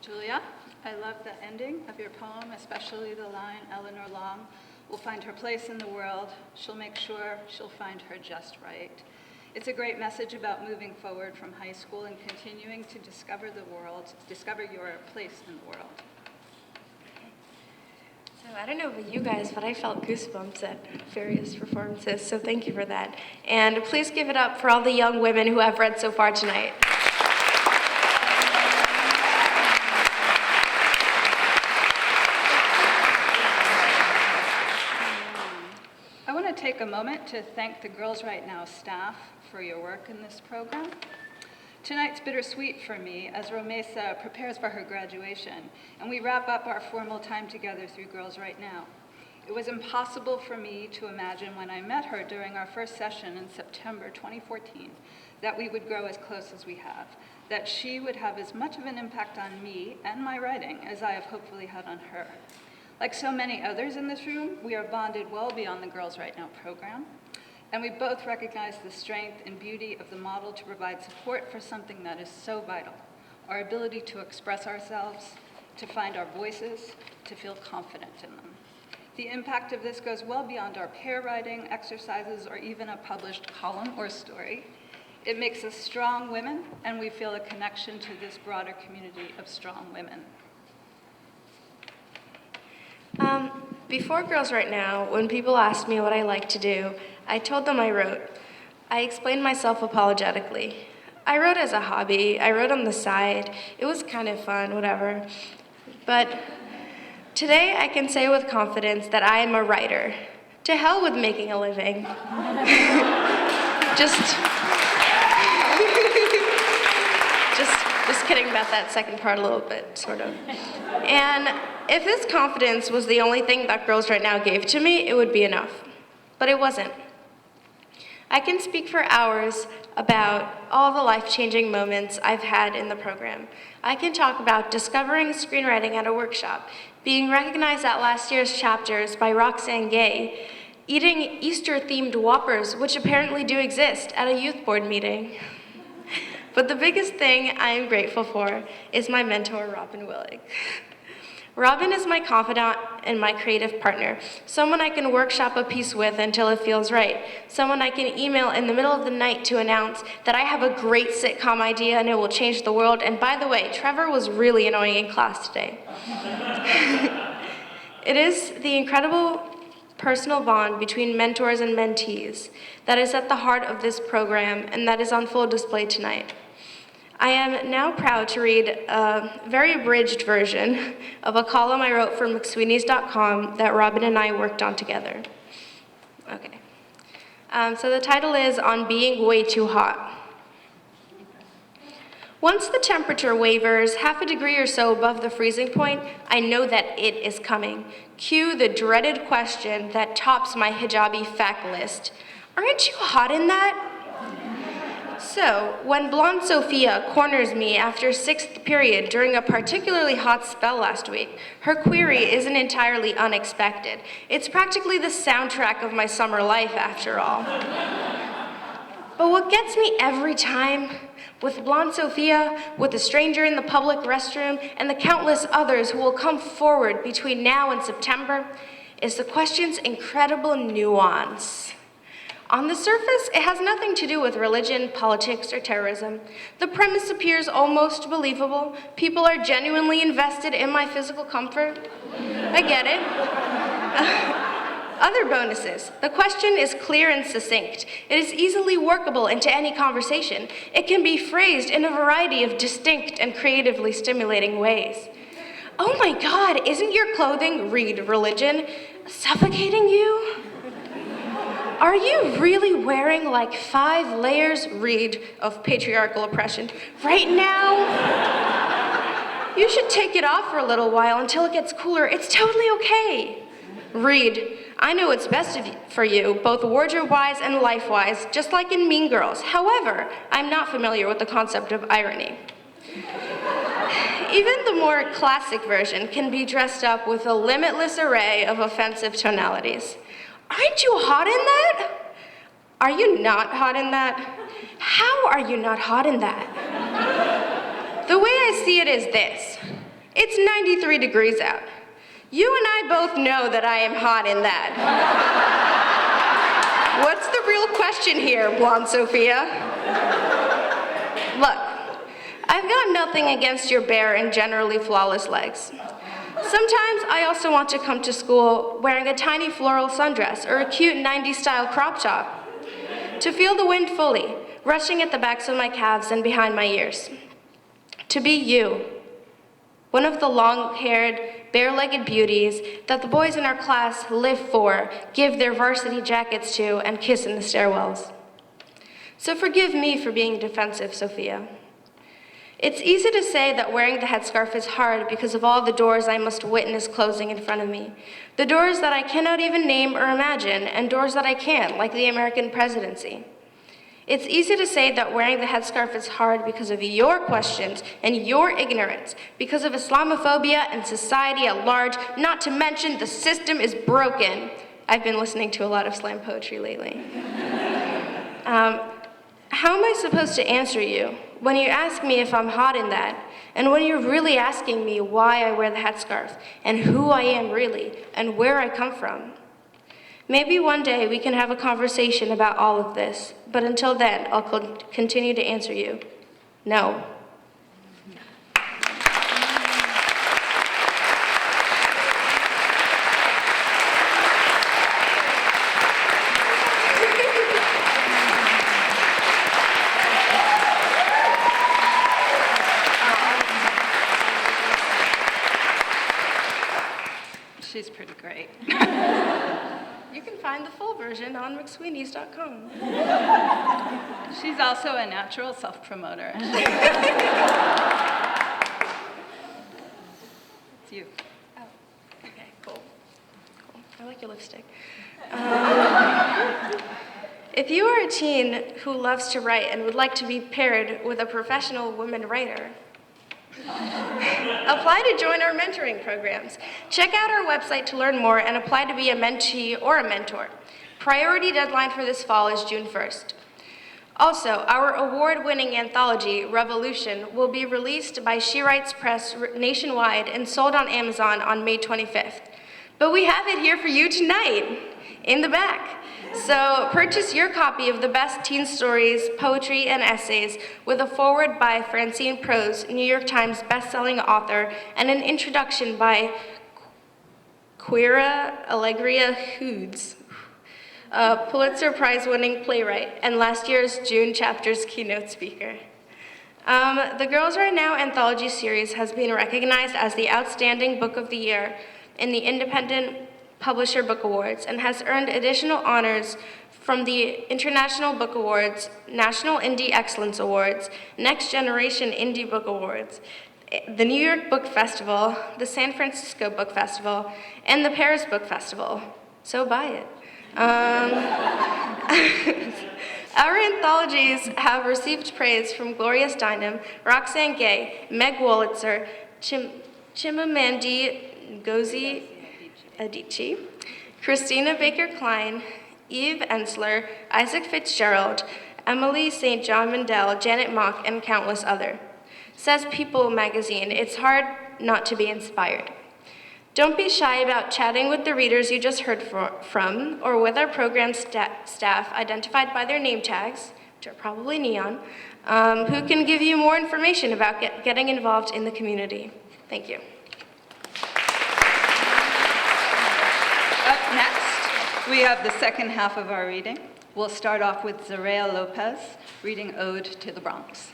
Julia, I love the ending of your poem, especially the line, Eleanor Long will find her place in the world. She'll make sure she'll find her just right. It's a great message about moving forward from high school and continuing to discover the world, discover your place in the world. So I don't know about you guys, but I felt goosebumps at various performances, so thank you for that. And please give it up for all the young women who have read so far tonight. I want to take a moment to thank the Girls Right Now staff for your work in this program. Tonight's bittersweet for me as Romaissaa prepares for her graduation, and we wrap up our formal time together through Girls Right Now. It was impossible for me to imagine when I met her during our first session in September 2014 that we would grow as close as we have, that she would have as much of an impact on me and my writing as I have hopefully had on her. Like so many others in this room, we are bonded well beyond the Girls Right Now program. And we both recognize the strength and beauty of the model to provide support for something that is so vital, our ability to express ourselves, to find our voices, to feel confident in them. The impact of this goes well beyond our pair writing exercises or even a published column or story. It makes us strong women, and we feel a connection to this broader community of strong women. Before Girls Right Now, when people asked me what I like to do, I told them I wrote. I explained myself apologetically. I wrote as a hobby. I wrote on the side. It was kind of fun, whatever. But today I can say with confidence that I am a writer. To hell with making a living. Just kidding about that second part a little bit, sort of. And if this confidence was the only thing that Girls Right Now gave to me, it would be enough. But it wasn't. I can speak for hours about all the life-changing moments I've had in the program. I can talk about discovering screenwriting at a workshop, being recognized at last year's chapters by Roxanne Gay, eating Easter-themed Whoppers, which apparently do exist, at a youth board meeting. But the biggest thing I am grateful for is my mentor, Robin Willig. Robin is my confidant and my creative partner, someone I can workshop a piece with until it feels right, someone I can email in the middle of the night to announce that I have a great sitcom idea and it will change the world, and by the way, Trevor was really annoying in class today. It is the incredible personal bond between mentors and mentees that is at the heart of this program and that is on full display tonight. I am now proud to read a very abridged version of a column I wrote for McSweeney's.com that Robin and I worked on together. Okay. So the title is On Being Way Too Hot. Once the temperature wavers half a degree or so above the freezing point, I know that it is coming. Cue the dreaded question that tops my hijabi fact list. Aren't you hot in that? So, when blonde Sophia corners me after sixth period during a particularly hot spell last week, her query isn't entirely unexpected. It's practically the soundtrack of my summer life, after all. But what gets me every time, with blonde Sophia, with a stranger in the public restroom, and the countless others who will come forward between now and September, is the question's incredible nuance. On the surface, it has nothing to do with religion, politics, or terrorism. The premise appears almost believable. People are genuinely invested in my physical comfort. I get it. Other bonuses. The question is clear and succinct. It is easily workable into any conversation. It can be phrased in a variety of distinct and creatively stimulating ways. Oh my God, isn't your clothing, read religion, suffocating you? Are you really wearing like 5 layers, read, of patriarchal oppression right now? You should take it off for a little while until it gets cooler. It's totally okay. Read, I know what's best for you, both wardrobe-wise and life-wise, just like in Mean Girls. However, I'm not familiar with the concept of irony. Even the more classic version can be dressed up with a limitless array of offensive tonalities. Aren't you hot in that? Are you not hot in that? How are you not hot in that? The way I see it is this. It's 93 degrees out. You and I both know that I am hot in that. What's the real question here, Blonde Sophia? Look, I've got nothing against your bare and generally flawless legs. Sometimes I also want to come to school wearing a tiny floral sundress or a cute 90s style crop top. To feel the wind fully, rushing at the backs of my calves and behind my ears. To be you, one of the long-haired, bare-legged beauties that the boys in our class live for, give their varsity jackets to, and kiss in the stairwells. So forgive me for being defensive, Sophia. It's easy to say that wearing the headscarf is hard because of all the doors I must witness closing in front of me. The doors that I cannot even name or imagine, and doors that I can, like the American presidency. It's easy to say that wearing the headscarf is hard because of your questions and your ignorance, because of Islamophobia and society at large, not to mention the system is broken. I've been listening to a lot of slam poetry lately. How am I supposed to answer you when you ask me if I'm hot in that, and when you're really asking me why I wear the headscarf, and who I am really, and where I come from? Maybe one day we can have a conversation about all of this, but until then, I'll continue to answer you. No. She's pretty great. You can find the full version on mcsweeneys.com. She's also a natural self-promoter. It's you. Oh, okay, cool. I like your lipstick. If you are a teen who loves to write and would like to be paired with a professional woman writer, apply to join our mentoring programs. Check out our website to learn more and apply to be a mentee or a mentor. Priority deadline for this fall is June 1st. Also, our award-winning anthology, Revolution, will be released by She Writes Press nationwide and sold on Amazon on May 25th. But we have it here for you tonight, in the back. So purchase your copy of the best teen stories, poetry, and essays with a foreword by Francine Prose, New York Times bestselling author, and an introduction by Queera Alegria Hoods, a Pulitzer Prize-winning playwright and last year's June chapter's keynote speaker. The Girls Right Now anthology series has been recognized as the Outstanding Book of the Year in the Independent Publisher Book Awards and has earned additional honors from the International Book Awards, National Indie Excellence Awards, Next Generation Indie Book Awards, the New York Book Festival, the San Francisco Book Festival, and the Paris Book Festival. So buy it. Our anthologies have received praise from Gloria Steinem, Roxane Gay, Meg Wolitzer, Chimamanda Ngozi Adichie, Christina Baker-Klein, Eve Ensler, Isaac Fitzgerald, Emily St. John Mandel, Janet Mock, and countless others. Says People magazine, it's hard not to be inspired. Don't be shy about chatting with the readers you just heard from, or with our program staff identified by their name tags, which are probably neon, who can give you more information about getting involved in the community. Thank you. Up next, we have the second half of our reading. We'll start off with Zarea Lopez reading Ode to the Bronx.